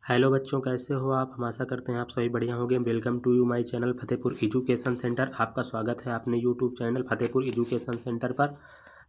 Hello बच्चों, कैसे हो आप। हम आशा करते हैं आप सभी बढ़िया होंगे। Welcome to you my channel Fatehpur education centre. आपका स्वागत है अपने YouTube channel Fatehpur education centre पर।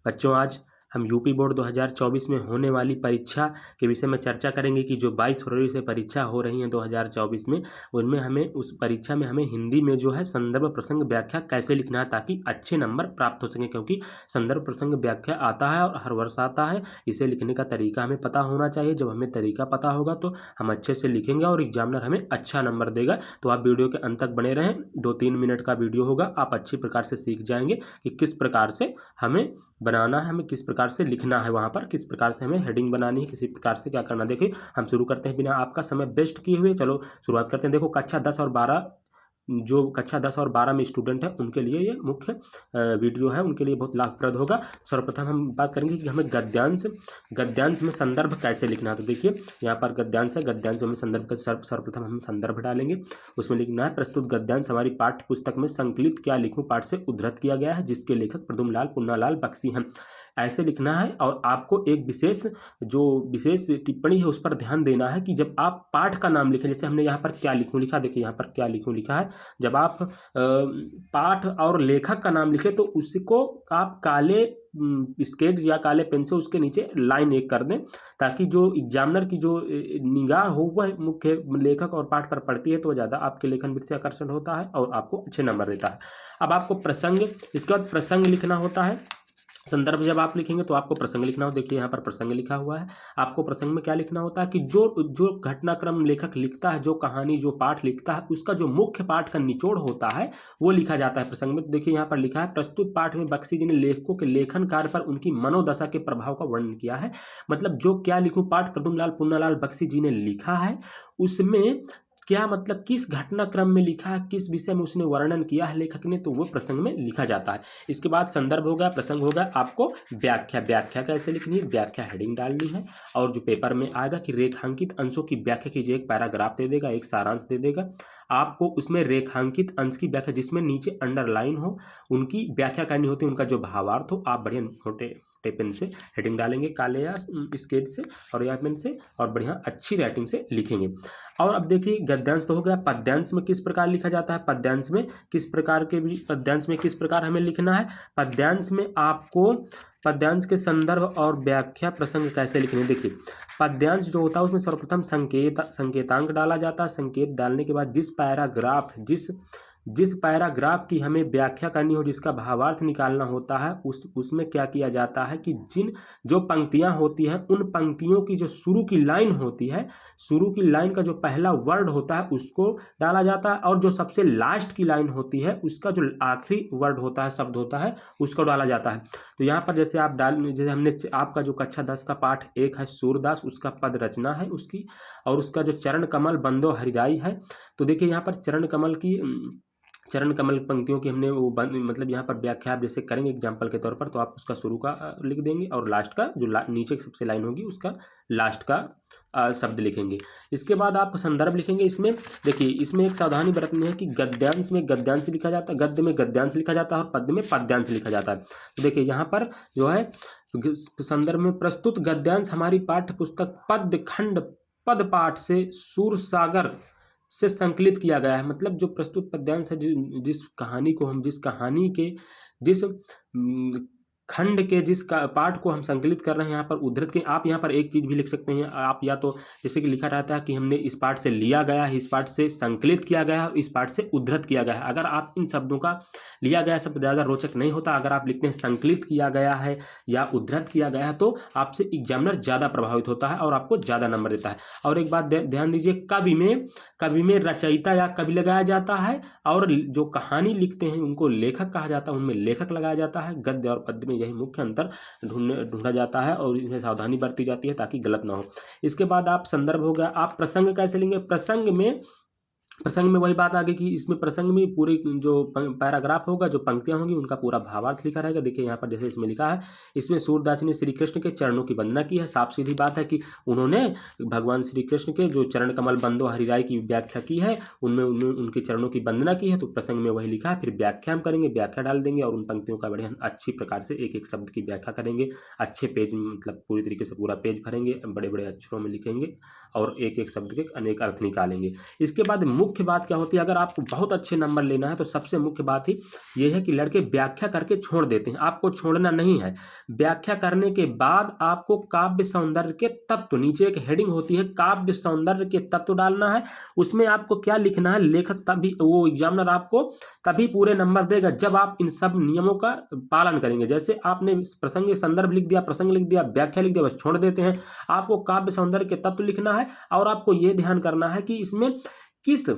बच्चों, आज हम यूपी बोर्ड 2024 में होने वाली परीक्षा के विषय में चर्चा करेंगे कि जो 22 फरवरी से परीक्षा हो रही है 2024 में, उनमें हमें उस परीक्षा में हमें हिंदी में जो है संदर्भ प्रसंग व्याख्या कैसे लिखना है ताकि अच्छे नंबर प्राप्त हो सकें। क्योंकि संदर्भ प्रसंग व्याख्या आता है और हर वर्ष आता है, इसे लिखने का तरीका हमें पता होना चाहिए। जब हमें तरीका पता होगा तो हम अच्छे से लिखेंगे और एग्जामिनर हमें अच्छा नंबर देगा। तो आप वीडियो के अंत तक बने रहें। 2-3 मिनट का वीडियो होगा, आप अच्छी प्रकार से सीख जाएंगे कि किस प्रकार से हमें बनाना है, हमें किस प्रकार से लिखना है, वहाँ पर किस प्रकार से हमें हेडिंग बनानी है, किसी प्रकार से क्या करना। देखिए, हम शुरू करते हैं बिना आपका समय वेस्ट किए हुए। चलो शुरुआत करते हैं। देखो, कक्षा 10 और 12 जो कक्षा 10 और 12 में स्टूडेंट हैं उनके लिए ये मुख्य वीडियो है, उनके लिए बहुत लाभप्रद होगा। सर्वप्रथम हम बात करेंगे कि हमें गद्यांश में संदर्भ कैसे लिखना है। तो देखिए, यहाँ पर गद्यांश है, गद्यांश में संदर्भ का सर्वप्रथम हम संदर्भ डालेंगे। उसमें लिखना है, प्रस्तुत गद्यांश हमारी पाठ्य पुस्तक में संकलित क्या लिखूं पाठ से उद्धृत किया गया है, जिसके लेखक प्रदुमलाल पुन्नालाल बख्शी हैं। ऐसे लिखना है। और आपको एक विशेष टिप्पणी है उस पर ध्यान देना है कि जब आप पाठ का नाम लिखें, जैसे हमने यहाँ पर क्या लिखूं लिखा, देखिए यहाँ पर क्या लिखूं लिखा है। जब आप पाठ और लेखक का नाम लिखें तो उसको आप काले स्केच या काले पेन से उसके नीचे लाइन एक कर दें, ताकि जो एग्जामिनर की जो निगाह हो वह मुख्य लेखक और पाठ पर पड़ती है, तो ज़्यादा आपके लेखन वृत्ति से आकर्षण होता है और आपको अच्छे नंबर देता है। अब आपको प्रसंग, इसके बाद प्रसंग लिखना होता है। संदर्भ जब आप लिखेंगे तो आपको प्रसंग लिखना हो। देखिए यहाँ पर प्रसंग लिखा हुआ है। आपको प्रसंग में क्या लिखना होता है कि जो घटनाक्रम लेखक लिखता है, जो कहानी, जो पाठ लिखता है, उसका जो मुख्य पाठ का निचोड़ होता है वो लिखा जाता है प्रसंग में। तो देखिए यहाँ पर लिखा है, प्रस्तुत पाठ में बख्शी जी ने लेखकों के लेखन कार्य पर उनकी मनोदशा के प्रभाव का वर्णन किया है। मतलब जो क्या लिखूं पाठ प्रदुमलाल पुन्नालाल बख्शी जी ने लिखा है, उसमें क्या मतलब किस घटनाक्रम में लिखा है, किस विषय में उसने वर्णन किया है लेखक ने, तो वो प्रसंग में लिखा जाता है। इसके बाद संदर्भ हो गया, प्रसंग हो गया। आपको व्याख्या कैसे लिखनी है, व्याख्या हेडिंग डालनी है। और जो पेपर में आएगा कि रेखांकित अंशों की व्याख्या कीजिए, एक पैराग्राफ दे देगा, एक सारांश दे देगा। आपको उसमें रेखांकित अंश की व्याख्या, जिसमें नीचे अंडरलाइन हो, उनकी व्याख्या करनी होती है, उनका जो भावार्थ हो। आप बढ़िया मोटे पेन से हेडिंग डालेंगे, काले या स्केच से और या पेन से, और बढ़िया अच्छी राइटिंग से लिखेंगे। और अब देखिए, गद्यांश तो हो गया। पद्यांश में किस प्रकार लिखा जाता है, पद्यांश में किस प्रकार हमें लिखना है। पद्यांश के संदर्भ और व्याख्या प्रसंग कैसे लिखने। देखिए, पद्यांश जो होता है उसमें सर्वप्रथम संकेतांक डाला जाता है। संकेत डालने के बाद जिस पैराग्राफ की हमें व्याख्या करनी हो, जिसका भावार्थ निकालना होता है, उसमें क्या किया जाता है कि जो पंक्तियां होती हैं, उन पंक्तियों की जो शुरू की लाइन होती है, शुरू की लाइन का जो पहला वर्ड होता है उसको डाला जाता है, और जो सबसे लास्ट की लाइन होती है उसका जो आखिरी वर्ड होता है, शब्द होता है, उसको डाला जाता है। तो यहाँ पर जैसे हमने आपका जो कक्षा 10 का पाठ 1 है सूरदास, उसका पद रचना है उसकी, और उसका जो चरण कमल बंदो हरिराई है। तो देखिए यहाँ पर चरण कमल पंक्तियों की हमने वो मतलब यहाँ पर व्याख्या आप जैसे करेंगे एग्जाम्पल के तौर पर, तो आप उसका शुरू का लिख देंगे और लास्ट का जो नीचे की सबसे लाइन होगी उसका लास्ट का शब्द लिखेंगे। इसके बाद आप संदर्भ लिखेंगे। इसमें देखिए, इसमें एक सावधानी बरतनी है कि गद्यांश में गद्यांश लिखा जाता है, गद्य में गद्यांश लिखा जाता है और पद्य में पद्यांश लिखा जाता है। तो देखिए यहाँ पर जो है संदर्भ में, प्रस्तुत गद्यांश हमारी पाठ्य पुस्तक पद्य खंड पद पाठ से सूरसागर से संकलित किया गया है। मतलब जो प्रस्तुत पद्यांश है, जिस कहानी के जिस खंड के पाठ को हम संकलित कर रहे हैं, यहाँ पर उद्धृत के, आप यहाँ पर एक चीज़ भी लिख सकते हैं। आप या तो जैसे कि लिखा रहता है कि हमने इस पाठ से लिया गया है, इस पाठ से संकलित किया गया है, इस पाठ से उद्धृत किया गया है। अगर आप इन शब्दों का लिया गया शब्द ज़्यादा रोचक नहीं होता, अगर आप लिखते हैं संकलित किया गया है या उद्धृत किया गया है, तो आपसे एग्जामिनर ज़्यादा प्रभावित होता है और आपको ज़्यादा नंबर देता है। और एक बात ध्यान दीजिए, कवि में रचयिता या कवि लगाया जाता है, और जो कहानी लिखते हैं उनको लेखक कहा जाता है, उनमें लेखक लगाया जाता है। गद्य और पद्य में यही मुख्य अंतर ढूंढा जाता है और इसमें सावधानी बरती जाती है ताकि गलत ना हो। इसके बाद आप संदर्भ हो गया। आप प्रसंग कैसे लेंगे, प्रसंग में प्रसंग में वही बात आ गई कि इसमें प्रसंग में पूरी जो पैराग्राफ होगा, जो पंक्तियां होंगी, उनका पूरा भावार्थ लिखा रहेगा। देखिए यहाँ पर जैसे इसमें लिखा है, इसमें सूरदास ने श्री कृष्ण के चरणों की वंदना की है। साफ सीधी बात है कि उन्होंने भगवान श्री कृष्ण के जो चरण कमल बंदो हरिराय की व्याख्या की है, उनमें उनके चरणों की वंदना की है। तो प्रसंग में वही लिखा है। फिर व्याख्या हम करेंगे, व्याख्या डाल देंगे और उन पंक्तियों का बढ़िया अच्छी प्रकार से एक एक शब्द की व्याख्या करेंगे। अच्छे पेज, मतलब पूरी तरीके से पूरा पेज भरेंगे, बड़े बड़े अक्षरों में लिखेंगे और एक एक शब्द के अनेक अर्थ निकालेंगे। इसके बाद मुख्य बात क्या होती है, अगर आपको बहुत अच्छे नंबर लेना है तो सबसे मुख्य बात ही ये है कि लड़के व्याख्या करके छोड़ देते हैं। आपको छोड़ना नहीं है। व्याख्या करने के बाद आपको काव्य सौंदर्य के तत्व, नीचे एक हेडिंग होती है काव्य सौंदर्य के तत्व डालना है। उसमें आपको क्या लिखना है, लेखक तभी, वो एग्जामिनर आपको तभी पूरे नंबर देगा जब आप इन सब नियमों का पालन करेंगे। जैसे आपने प्रसंग संदर्भ लिख दिया, प्रसंग लिख दिया, व्याख्या लिख दिया, बस छोड़ देते हैं। आपको काव्य सौंदर्य के तत्व लिखना है और आपको यह ध्यान करना है कि इसमें किस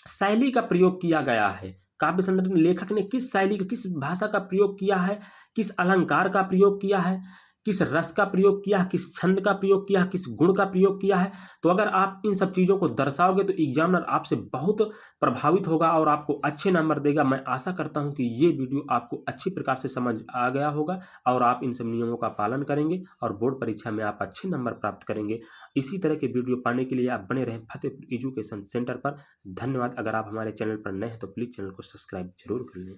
शैली का प्रयोग किया गया है। काव्य संदर्भ में लेखक ने किस शैली का, किस भाषा का प्रयोग किया है, किस अलंकार का प्रयोग किया है, किस रस का प्रयोग किया है, किस छंद का प्रयोग किया है, किस गुण का प्रयोग किया है। तो अगर आप इन सब चीज़ों को दर्शाओगे तो एग्जामिनर आपसे बहुत प्रभावित होगा और आपको अच्छे नंबर देगा। मैं आशा करता हूं कि ये वीडियो आपको अच्छी प्रकार से समझ आ गया होगा और आप इन सब नियमों का पालन करेंगे और बोर्ड परीक्षा में आप अच्छे नंबर प्राप्त करेंगे। इसी तरह के वीडियो पाने के लिए आप बने रहें फतेहपुर एजुकेशन सेंटर पर। धन्यवाद। अगर आप हमारे चैनल पर नए हैं तो प्लीज़ चैनल को सब्सक्राइब जरूर कर लें।